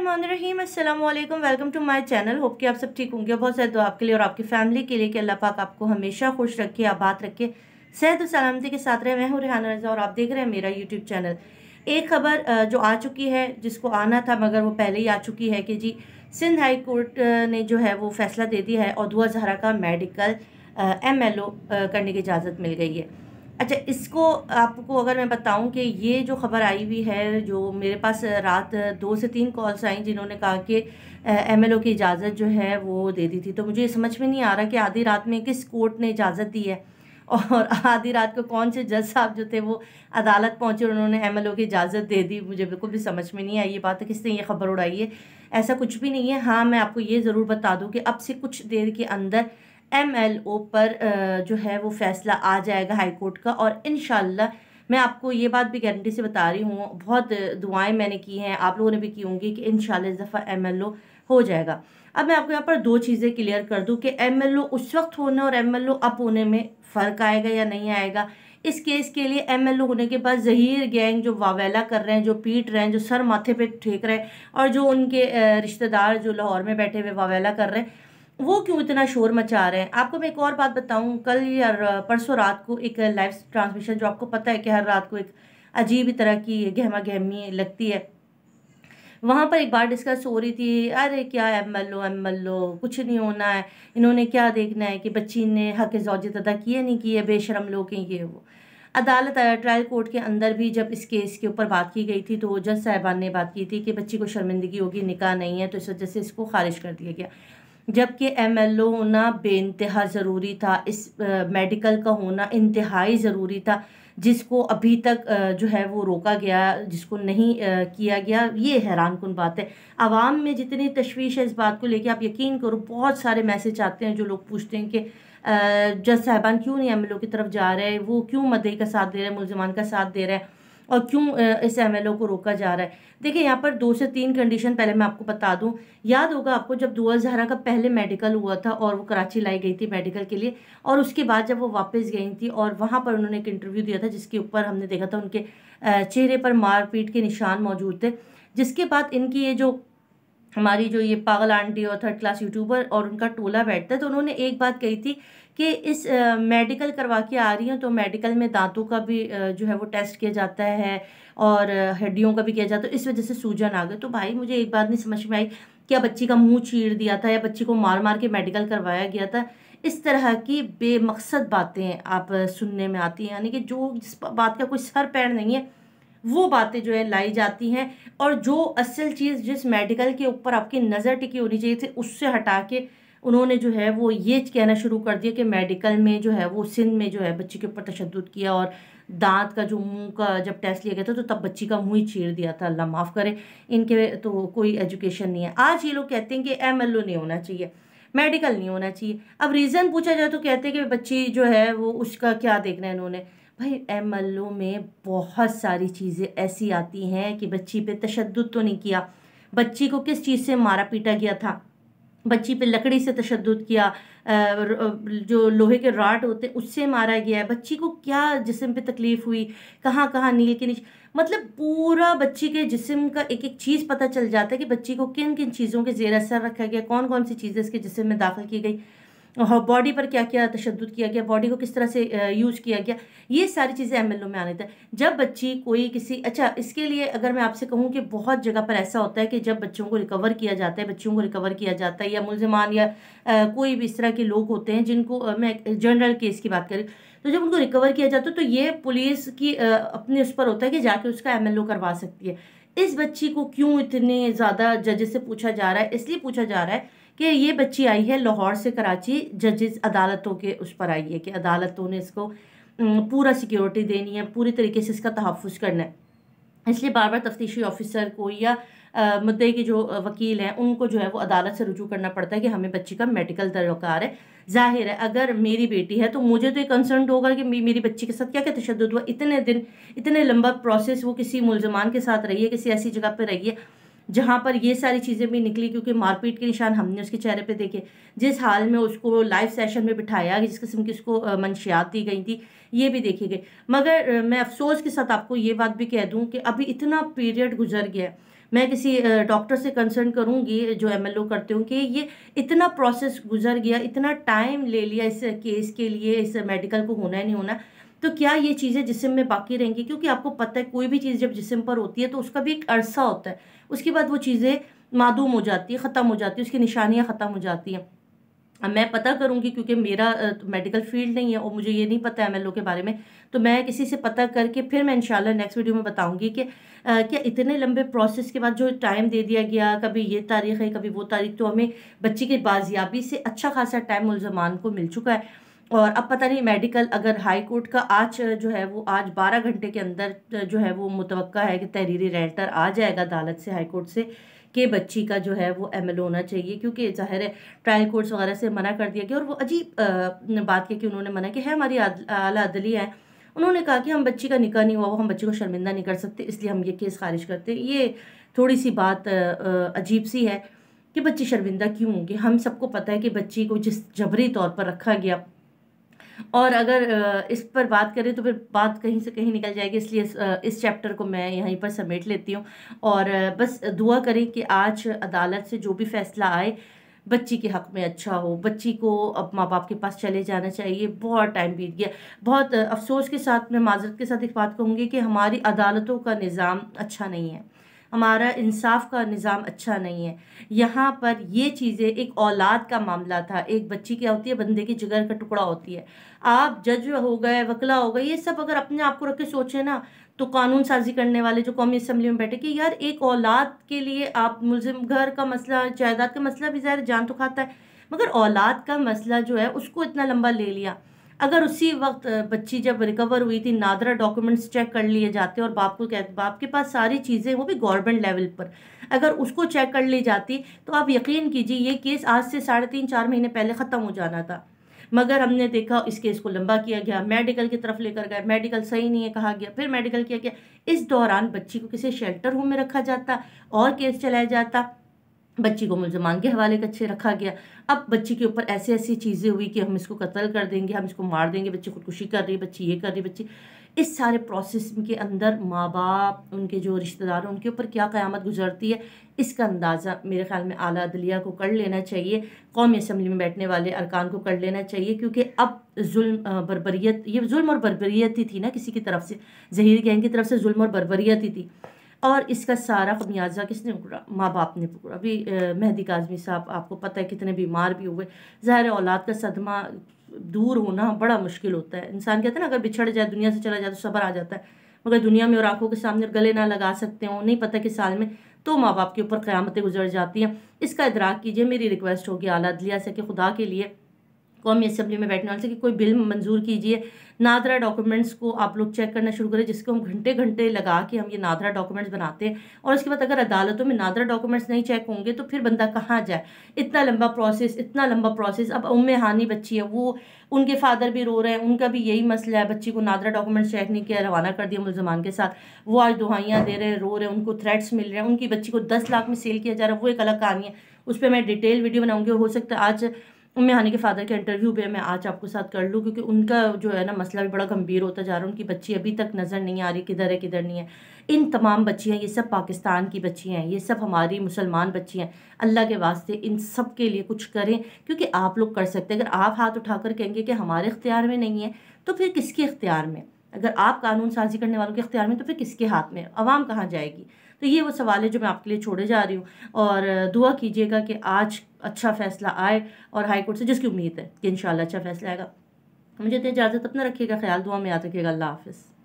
बिस्मिल्लाहिर्रहमानिर्रहीम अस्सलाम वालेकुम। Welcome to my channel. Hope कि आप सब ठीक होंगे। बहुत सारे दुआ आपके लिए और आपकी फैमिली के लिए कि अल्लाह पाक आपको हमेशा खुश रखे, आबाद रखे, सेहत और सलामती के साथ रहे। मैं हूँ रेहाना रज़ा और आप देख रहे हैं मेरा यूट्यूब चैनल। एक खबर जो आ चुकी है, जिसको आना था मगर वो पहले ही आ चुकी है कि जी सिंध हाई कोर्ट ने जो है वो फैसला दे दिया है और दुआ ज़हरा का मेडिकल MLO करने की इजाज़त मिल गई है। अच्छा, इसको आपको अगर मैं बताऊं कि ये जो ख़बर आई हुई है, जो मेरे पास रात 2 से 3 कॉल्स आई जिन्होंने कहा कि MLO की इजाज़त जो है वो दे दी थी, तो मुझे समझ में नहीं आ रहा कि आधी रात में किस कोर्ट ने इजाज़त दी है और आधी रात को कौन से जज साहब जो थे वो अदालत पहुंचे और उन्होंने MLO की इजाज़त दे दी। मुझे बिल्कुल भी समझ में नहीं आई ये बात है, किसने ये खबर उड़ाई है। ऐसा कुछ भी नहीं है। हाँ, मैं आपको ये ज़रूर बता दूँ कि अब से कुछ देर के अंदर MLO पर जो है वो फैसला आ जाएगा हाई कोर्ट का, और इंशाल्लाह मैं आपको ये बात भी गारंटी से बता रही हूँ, बहुत दुआएं मैंने की हैं, आप लोगों ने भी की होंगी कि इंशाल्लाह इस दफ़ा MLO हो जाएगा। अब मैं आपको यहाँ पर दो चीज़ें क्लियर कर दूँ कि MLO उस वक्त होने और MLO अब होने में फ़र्क आएगा या नहीं आएगा। इस केस के लिए MLO होने के बाद ज़हीर गैंग जो वावेला कर रहे हैं, जो पीट रहे हैं, जो सर माथे पे ठेक रहे हैं, और जो उनके रिश्तेदार जो लाहौर में बैठे हुए वावेला कर रहे हैं, वो क्यों इतना शोर मचा रहे हैं। आपको मैं एक और बात बताऊं, कल या परसों रात को एक लाइव ट्रांसमिशन, जो आपको पता है कि हर रात को एक अजीब ही तरह की गहमा गहमी लगती है, वहाँ पर एक बार डिस्कस हो रही थी। अरे क्या MLO कुछ नहीं होना है, इन्होंने क्या देखना है कि बच्ची ने हक ज़ौजियत अदा किए नहीं किए, बेशरम लोग हैं ये वो। अदालत ट्रायल कोर्ट के अंदर भी जब इस केस के ऊपर बात की गई थी तो जज साहिबान ने बात की थी कि बच्ची को शर्मिंदगी होगी, निकाह नहीं है, तो इस वजह से इसको खारिज कर दिया गया। जबकि MLO होना बेइंतहा ज़रूरी था, इस मेडिकल का होना इंतहाई ज़रूरी था, जिसको अभी तक जो है वो रोका गया, जिसको नहीं किया गया। ये हैरान कुन बात है। आवाम में जितनी तशवीश है इस बात को लेके, आप यकीन करो बहुत सारे मैसेज आते हैं, जो लोग पूछते हैं कि जज साहिबान क्यों नहीं MLO की तरफ जा रहे हैं, वो क्यों मदई का साथ दे रहे हैं, मुलजमान का साथ दे रहे हैं, और क्यों इस MLO को रोका जा रहा है। देखिए, यहाँ पर 2 से 3 कंडीशन पहले मैं आपको बता दूं। याद होगा आपको, जब दुआ ज़हरा का पहले मेडिकल हुआ था और वो कराची लाई गई थी मेडिकल के लिए, और उसके बाद जब वो वापस गई थी और वहाँ पर उन्होंने एक इंटरव्यू दिया था जिसके ऊपर हमने देखा था उनके चेहरे पर मारपीट के निशान मौजूद थे। जिसके बाद इनकी ये जो हमारी जो ये पागल आंटी और थर्ड क्लास यूट्यूबर और उनका टोला बैठता है, तो उन्होंने एक बात कही थी कि इस मेडिकल करवा के आ रही हैं तो मेडिकल में दांतों का भी जो है वो टेस्ट किया जाता है और हड्डियों का भी किया जाता है, इस वजह से सूजन आ गई। तो भाई मुझे एक बात नहीं समझ में आई, क्या बच्ची का मुंह चीर दिया था या बच्ची को मार मार के मेडिकल करवाया गया था? इस तरह की बेमकसद बातें आप सुनने में आती हैं, यानी कि जो जिस बात का कोई सर पैर नहीं है वो बातें जो है लाई जाती हैं, और जो असल चीज़ जिस मेडिकल के ऊपर आपकी नज़र टिकी होनी चाहिए थी उससे हटा के उन्होंने जो है वो ये कहना शुरू कर दिया कि मेडिकल में जो है वो सिंध में जो है बच्ची के ऊपर तशद्दुद किया, और दांत का जो मुंह का जब टेस्ट लिया गया था तो तब बच्ची का मुंह ही चीर दिया था। अल्लाह माफ़ करे, इनके तो कोई एजुकेशन नहीं है। आज ये लोग कहते हैं कि MLO नहीं होना चाहिए, मेडिकल नहीं होना चाहिए। अब रीज़न पूछा जाए तो कहते हैं कि बच्ची जो है वो उसका क्या देखना है इन्होंने। भाई MLO में बहुत सारी चीज़ें ऐसी आती हैं कि बच्ची पे तशद्दुद तो नहीं किया, बच्ची को किस चीज़ से मारा पीटा गया था, बच्ची पे लकड़ी से तशद्दुद किया, जो लोहे के रॉड होते हैं उससे मारा गया है, बच्ची को क्या जिस्म पे तकलीफ़ हुई, कहाँ कहाँ नील के नीचे, मतलब पूरा बच्ची के जिस्म का एक एक चीज़ पता चल जाता है कि बच्ची को किन किन चीज़ों के ज़ेर असर रखा गया, कौन कौन सी चीज़ें इसके जिस्म में दाखिल की गई, बॉडी पर क्या क्या तशद्दुद किया गया, बॉडी को किस तरह से यूज़ किया गया। ये सारी चीज़ें MLO में आने थे। जब बच्ची कोई किसी, अच्छा इसके लिए अगर मैं आपसे कहूँ कि बहुत जगह पर ऐसा होता है कि जब बच्चों को रिकवर किया जाता है, बच्चियों को रिकवर किया जाता है, या मुलजमान या कोई भी इस तरह के लोग होते हैं जिनको मैं जनरल केस की बात करूँ, तो जब उनको रिकवर किया जाता है तो ये पुलिस की अपने उस पर होता है कि जाके उसका MLO करवा सकती है। इस बच्ची को क्यों इतने ज़्यादा जजेस से पूछा जा रहा है? इसलिए पूछा जा रहा है कि ये बच्ची आई है लाहौर से कराची, जजेस अदालतों के उस पर आई है कि अदालतों ने इसको पूरा सिक्योरिटी देनी है, पूरी तरीके से इसका तहफ़्फ़ुज़ करना है। इसलिए बार बार तफ्तीशी ऑफिसर को या मुद्दे के जो वकील हैं उनको जो है वो अदालत से रुजू करना पड़ता है कि हमें बच्ची का मेडिकल दरकार है। जाहिर है अगर मेरी बेटी है तो मुझे तो ये कंसर्न होगा कि मेरी बच्ची के साथ क्या क्या तशद्दुद हुआ, इतने दिन, इतने लंबा प्रोसेस वो किसी मुलजमान के साथ रही है, किसी ऐसी जगह पर रही है जहाँ पर ये सारी चीज़ें भी निकली, क्योंकि मारपीट के निशान हमने उसके चेहरे पे देखे, जिस हाल में उसको लाइव सेशन में बिठाया, जिस किस्म की उसको मंशियात दी गई थी, ये भी देखी गई। मगर मैं अफसोस के साथ आपको ये बात भी कह दूं कि अभी इतना पीरियड गुजर गया है, मैं किसी डॉक्टर से कंसर्न करूँगी जो MLO करते हो कि ये इतना प्रोसेस गुजर गया, इतना टाइम ले लिया इस केस के लिए, इस मेडिकल को होना है नहीं होना, तो क्या ये चीज़ें जिस्म में बाकी रहेंगी? क्योंकि आपको पता है कोई भी चीज़ जब जिस्म पर होती है तो उसका भी एक अरसा होता है, उसके बाद वो चीज़ें मादूम हो जाती है, ख़त्म हो जाती है, उसकी निशानियाँ ख़त्म हो जाती हैं। अब मैं पता करूँगी क्योंकि मेरा मेडिकल फील्ड नहीं है और मुझे ये नहीं पता है MLO के बारे में, तो मैं किसी से पता करके फिर मैं इंशाल्लाह नेक्स्ट वीडियो में बताऊँगी कि क्या इतने लंबे प्रोसेस के बाद जो टाइम दे दिया गया, कभी ये तारीख़ है, कभी वो तारीख़, तो हमें बच्ची की बाजियाबी से अच्छा खासा टाइम मुलज़मान को मिल चुका है। और अब पता नहीं मेडिकल अगर हाई कोर्ट का आज जो है वो आज 12 घंटे के अंदर जो है वो मुतवक्का है कि तहरीरी लेटर आ जाएगा अदालत से, हाई कोर्ट से, कि बच्ची का जो है वो MLO होना चाहिए, क्योंकि ज़ाहिर है ट्रायल कोर्ट्स वगैरह से मना कर दिया गया। और वो अजीब बात की कि उन्होंने मना कि है हमारी आला अदलिया है, उन्होंने कहा कि हम बच्ची का निकाह नहीं हुआ वो हम बच्ची को शर्मिंदा नहीं कर सकते, इसलिए हम ये केस खारिज करते हैं। ये थोड़ी सी बात अजीब सी है कि बच्ची शर्मिंदा क्यों होगी? हम सबको पता है कि बच्ची को जिस जबरी तौर पर रखा गया, और अगर इस पर बात करें तो फिर बात कहीं से कहीं निकल जाएगी, इसलिए इस चैप्टर को मैं यहीं पर समेट लेती हूँ। और बस दुआ करें कि आज अदालत से जो भी फैसला आए बच्ची के हक़ में अच्छा हो। बच्ची को अब माँ बाप के पास चले जाना चाहिए, बहुत टाइम बीत गया। बहुत अफ़सोस के साथ, मैं माज़रत के साथ एक बात कहूँगी कि हमारी अदालतों का निज़ाम अच्छा नहीं है, हमारा इंसाफ का निज़ाम अच्छा नहीं है। यहाँ पर ये चीज़ें, एक औलाद का मामला था, एक बच्ची क्या होती है, बंदे की जिगर का टुकड़ा होती है। आप जज हो गए, वकला हो गए, ये सब अगर अपने आप को रख के सोचें ना, तो कानून साज़ी करने वाले जो कौमी असम्बली में बैठे कि यार एक औलाद के लिए आप मुल्ज़िम, घर का मसला, जायदाद का मसला भी ज़ाहिर जान तो खाता है, मगर औलाद का मसला जो है उसको इतना लंबा ले लिया। अगर उसी वक्त बच्ची जब रिकवर हुई थी, नादरा डॉक्यूमेंट्स चेक कर लिए जाते और बाप के पास सारी चीज़ें, वो भी गवर्नमेंट लेवल पर, अगर उसको चेक कर ली जाती तो आप यकीन कीजिए ये केस आज से 3.5-4 महीने पहले ख़त्म हो जाना था। मगर हमने देखा इस केस को लंबा किया गया, मेडिकल की तरफ लेकर गए, मेडिकल सही नहीं है कहा गया, फिर मेडिकल किया गया। इस दौरान बच्ची को किसी शेल्टर होम में रखा जाता और केस चलाया जाता, बच्ची को मुल्ज़मान के हवाले कच्चे रखा गया। अब बच्ची के ऊपर ऐसी ऐसी चीज़ें हुई कि हम इसको कत्ल कर देंगे, हम इसको मार देंगे, बच्ची खुदकुशी कर रही है, बच्ची ये कर रही है, बच्ची इस सारे प्रोसेस के अंदर माँ बाप, उनके जो रिश्तेदार हैं, उनके ऊपर क्या क़यामत गुजरती है, इसका अंदाज़ा मेरे ख़्याल में आला अदलिया को कर लेना चाहिए, कौमी असम्बली में बैठने वाले अरकान को कर लेना चाहिए। क्योंकि अब जुल्म बर्बरियत, ये जुल्म और बर्बरियत ही थी ना, किसी की तरफ से, ज़हीर गैंग की तरफ से जुल्म और बर्बरियत ही थी, और इसका सारा खमियाजा किसने पकड़ा? माँ बाप ने पकड़ा। अभी मेहदी काज़मी साहब, आपको पता है कितने बीमार भी हुए। ज़ाहिर औलाद का सदमा दूर होना बड़ा मुश्किल होता है। इंसान कहते हैं ना, अगर बिछड़ जाए, दुनिया से चला जाए तो सब्र आ जाता है, मगर दुनिया में और आंखों के सामने गले ना लगा सकते हो, नहीं पता किस साल में, तो माँ बाप के ऊपर क़यामतें गुजर जाती हैं। इसका इदराक कीजिए। मेरी रिक्वेस्ट होगी आला अदलिया से कि खुदा के लिए कौमी असम्बली में बैठने वाले से कि कोई बिल मंजूर कीजिए, नादरा डॉक्यूमेंट्स को आप लोग चेक करना शुरू करें, जिसको हम घंटे घंटे लगा के हम ये नादरा डॉक्यूमेंट्स बनाते हैं, और उसके बाद अगर अदालतों में नादरा डॉक्यूमेंट्स नहीं चेक होंगे तो फिर बंदा कहाँ जाए? इतना लंबा प्रोसेस, इतना लंबा प्रोसेस। अब उम्मे हानी बच्ची है, वो उनके फादर भी रो रहे हैं, उनका भी यही मसला है, बच्ची को नादरा डॉक्यूमेंट्स चेक नहीं किया, रवाना कर दिया मुल्ज़मान के साथ। वो आज दुहाइयाँ दे रहे, रो रहे हैं, उनको थ्रेट्स मिल रहे हैं, उनकी बच्ची को 10 लाख में सेल किया जा रहा है, वो एक अलग कहानी है, उस पर मैं डिटेल वीडियो बनाऊँगी। और हो सकता है आज उम्मे हानी के फादर के इंटरव्यू पे मैं आज आपको साथ कर लूँ, क्योंकि उनका जो है ना मसला भी बड़ा गंभीर होता जा रहा है। उनकी बच्ची अभी तक नज़र नहीं आ रही, किधर है किधर नहीं है। इन तमाम बच्चियाँ, ये सब पाकिस्तान की बच्चियाँ हैं, ये सब हमारी मुसलमान बच्चियाँ हैं। अल्लाह के वास्ते इन सब के लिए कुछ करें, क्योंकि आप लोग कर सकते हैं। अगर आप हाथ उठाकर कहेंगे कि हमारे इख्तियार में नहीं है, तो फिर किसके इख्तियार में? अगर आप कानून साजी करने वालों के इख्तियार में, तो फिर किसके हाथ में? अवाम कहाँ जाएगी? तो ये वो सवाल है जो मैं आपके लिए छोड़े जा रही हूँ, और दुआ कीजिएगा कि आज अच्छा फ़ैसला आए, और हाई कोर्ट से, जिसकी उम्मीद है कि इंशाल्लाह अच्छा फ़ैसला आएगा। मुझे तो इजाज़त, अपना रखिएगा ख्याल, दुआ में याद रखिएगा। अल्लाह हाफ़िज़।